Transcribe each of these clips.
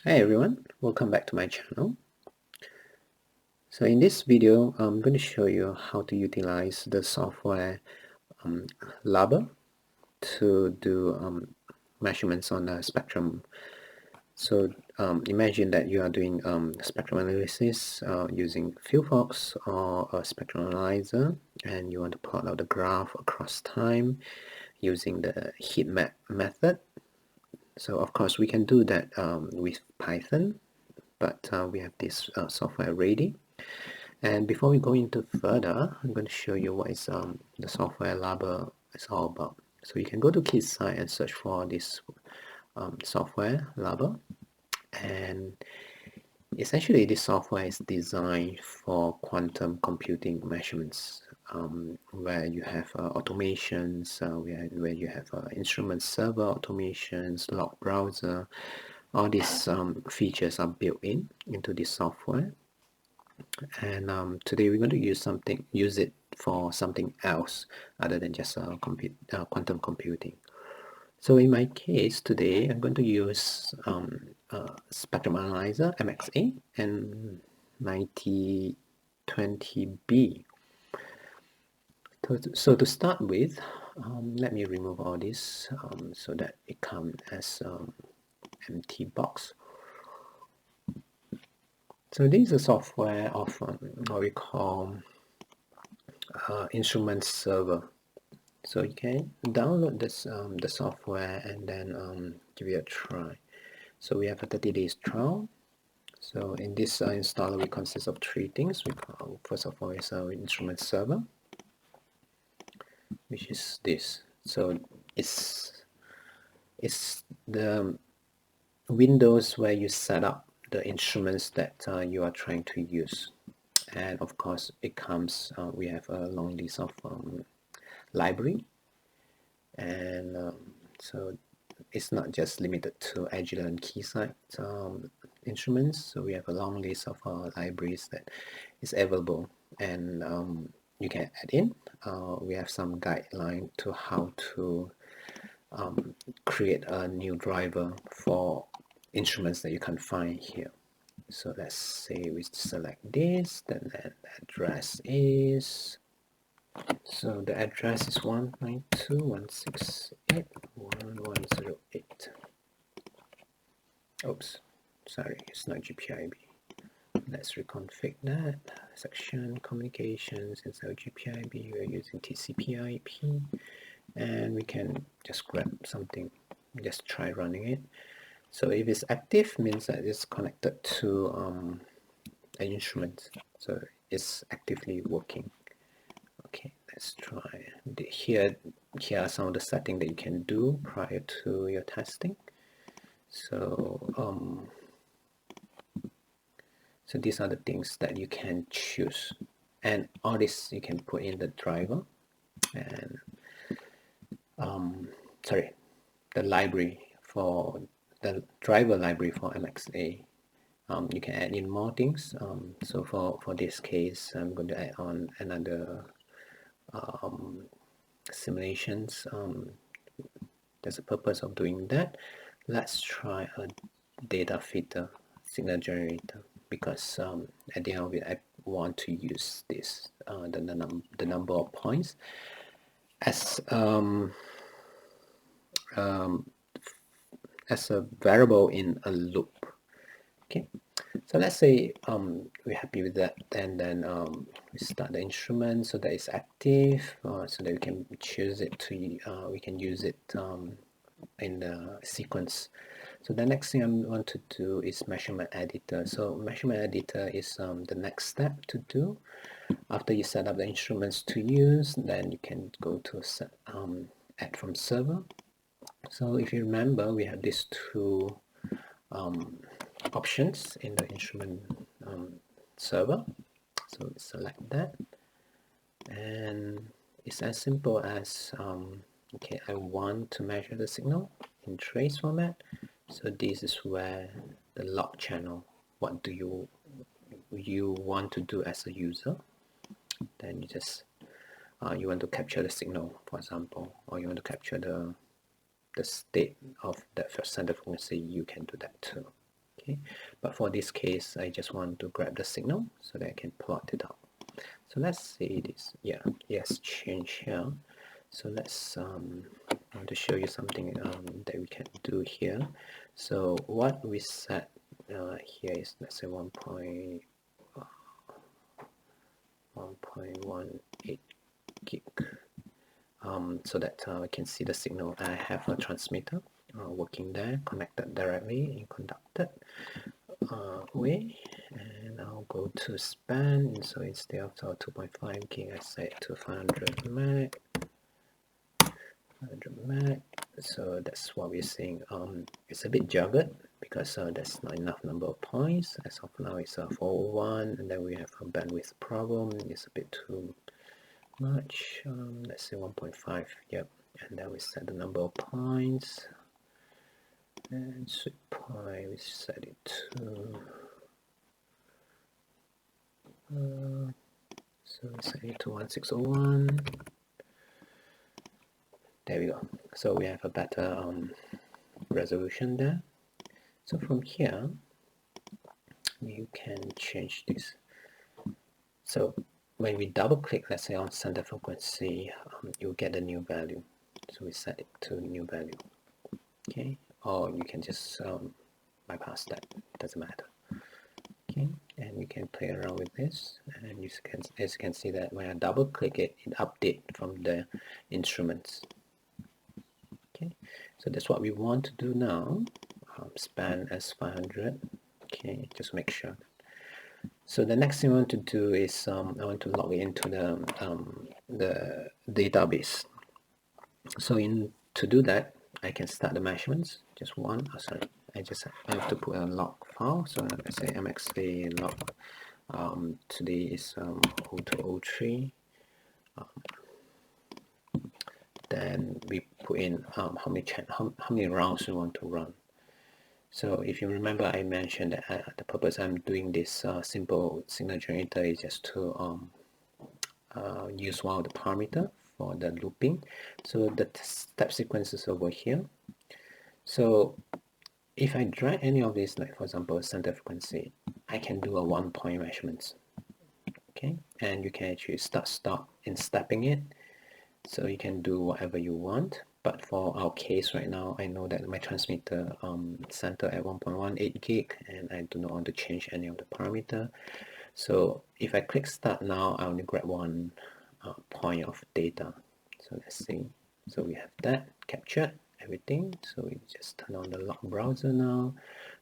Hi everyone, welcome back to my channel. So in this video, I'm going to show you how to utilize the software Laba to do measurements on the spectrum. So imagine that you are doing spectrum analysis using Fieldfox or a spectrum analyzer, and you want to plot out the graph across time using the heat map method. So of course we can do that with Python, but we have this software ready. And before we go into further, I'm going to show you what is the software Laba is all about. So you can go to Kid's site and search for this software Laba, and essentially this software is designed for quantum computing measurements, where you have automations, where you have instrument server automations, log browser. All these features are built into this software. And today we're going to use it for something else other than just quantum computing. So in my case today, I'm going to use spectrum analyzer MXA and 9020B. So to start with, let me remove all this so that it comes as empty box. So this is a software of what we call instrument server. So you can download this the software and then give it a try. So we have a 30 days trial. So in this installer, we consist of three things. First of all is our instrument server, which is this. So it's the windows where you set up the instruments that you are trying to use. And of course, it comes. We have a long list of library, and so it's not just limited to Agilent and Keysight instruments. So we have a long list of libraries that is available, and you can add in. We have some guideline to how to create a new driver for instruments that you can find here. So let's say we select this, then the address is, so the address is 192.168.1.108. Oops, sorry, it's not GPIB. Let's reconfigure that. Section communications, instead of GPIB, we're using TCP/IP, and we can just grab something, just try running it. So if it's active, means that it's connected to an instrument, so it's actively working. Okay, let's try. Here are some of the settings that you can do prior to your testing. So so these are the things that you can choose, and all this you can put in the driver, and sorry, the library for the driver library for MXA. You can add in more things. So for this case, I'm going to add on another simulations. There's a purpose of doing that. Let's try a data filter signal generator, because at the end of it, I want to use this the number of points as a variable in a loop. Okay, so let's say we're happy with that, and then we start the instrument so that it's active, so that we can choose it to we can use it in the sequence. So the next thing I want to do is measurement editor. So measurement editor is the next step to do. After you set up the instruments to use, then you can go to set, add from server. So if you remember, we have these two options in the instrument server. So select that, and it's as simple as okay, I want to measure the signal in trace format. So this is where the log channel, what do you want to do as a user. Then you just you want to capture the signal, for example, or you want to capture the state of that first center frequency, you can do that too. Okay, but for this case, I just want to grab the signal so that I can plot it out. So let's say this, yeah, yes, change here. So let's I want to show you something that we can do here. So what we set here is, let's say 1.18 gig, so that we can see the signal. I have a transmitter working there, connected directly in conducted way, and I'll go to span. So instead of 2.5 gig, I set to 500 meg. So that's what we're seeing. It's a bit jagged because there's not enough number of points. As of now, it's 401, and then we have a bandwidth problem. It's a bit too much. Let's say 1.5. Yep. And then we set the number of points, and sweet point we set it to. So we set it to 1601. There we go. So we have a better resolution there. So from here, you can change this. So when we double click, let's say on center frequency, you'll get a new value. So we set it to new value. Okay, or you can just bypass that. Doesn't matter. Okay, and you can play around with this, and as you can see that when I double click it, it updates from the instruments. Okay, so that's what we want to do now. Span as 500. Okay, just make sure. So the next thing I want to do is I want to log into the database. So to do that, I can start the measurements. Just one. Oh, sorry, I have to put a log file. So let's say MXA log. Today is 0203. Then we put in how many rounds we want to run. So if you remember, I mentioned that the purpose I'm doing this simple signal generator is just to use one of the parameter for the looping. So the step sequence is over here. So if I drag any of these, like for example center frequency, I can do a 1-point measurements. Okay, and you can actually stop in stepping it. So you can do whatever you want. But for our case right now, I know that my transmitter center at 1.18 gig, and I do not want to change any of the parameter. So if I click start now, I only grab one point of data. So let's see. So we have that captured everything. So we just turn on the log browser now.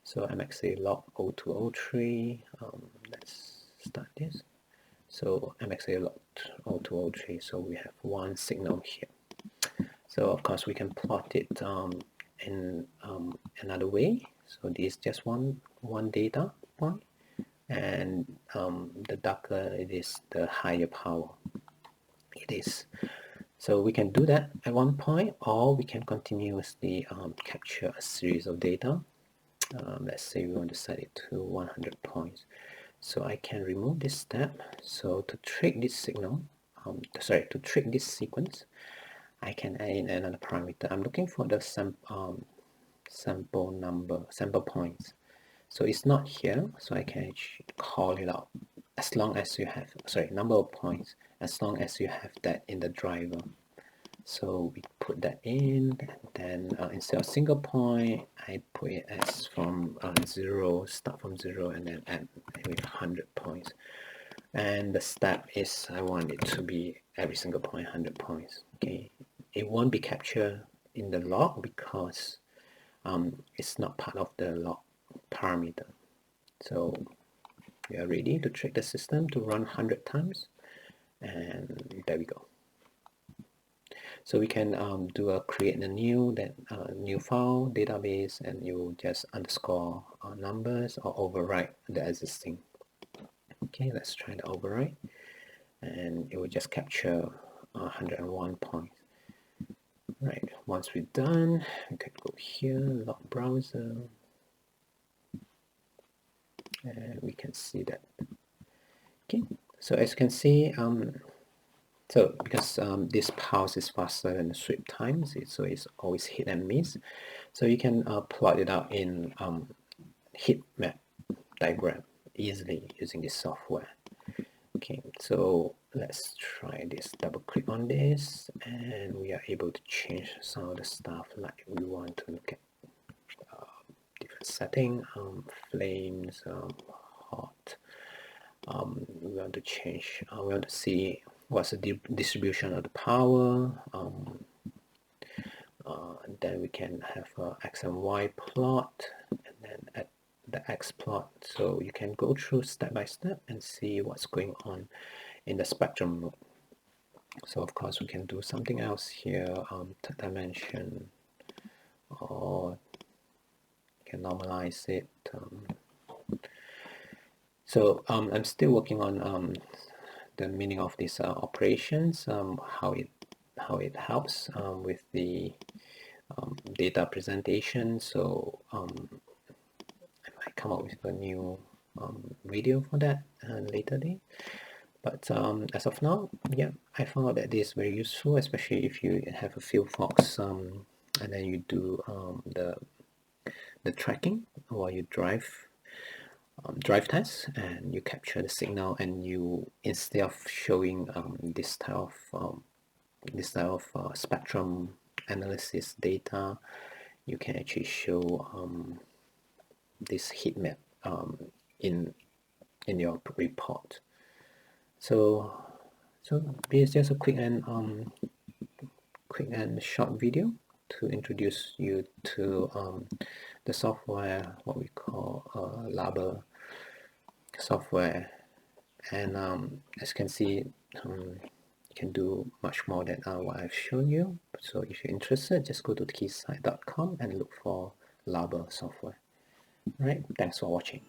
So MXA log 0203. Let's start this. So MXA log 0203. So we have one signal here. So of course we can plot it in another way. So this is just one data point, and the darker it is, the higher power it is. So we can do that at one point, or we can continuously capture a series of data. Let's say we want to set it to 100 points. So I can remove this step. So to trick this signal, to trick this sequence, I can add in another parameter. I'm looking for the sample points. So it's not here, so I can call it out as long as you have, number of points, as long as you have that in the driver. So we put that in, and then instead of single point, I put it as from 0, start from 0, and then add with 100 points. And the step is, I want it to be every single point 100 points. Okay, it won't be captured in the log because it's not part of the log parameter. So we are ready to trick the system to run 100 times, and there we go. So we can create a new file database, and you just underscore numbers or overwrite the existing. Okay, let's try the overwrite, and it will just capture 101 points. Right, once we're done, we could go here, log browser, and we can see that. Okay, so as you can see, so because this pulse is faster than the sweep times, so it's always hit and miss. So you can plot it out in heat map diagram easily using this software. Okay, so let's try this. Double click on this and we are able to change some of the stuff, like we want to look at different setting, flames, hot. We want to change, we want to see what's the distribution of the power. Then we can have a X and Y plot, and then at the X plot, so you can go through step by step and see what's going on in the spectrum mode. So of course we can do something else here, third dimension, or you can normalize it. So I'm still working on the meaning of these operations, how it helps with the data presentation. So I might come up with a new video for that later day. But as of now, yeah, I found out that this is very useful, especially if you have a field fox and then you do the tracking, or you drive tests, and you capture the signal, and you, instead of showing this type of spectrum analysis data, you can actually show this heat map in your report. So this is just a quick and short video to introduce you to the software, what we call Laber software. And as you can see, you can do much more than what I've shown you. So if you're interested, just go to keysite.com and look for Laber software. All right, thanks for watching.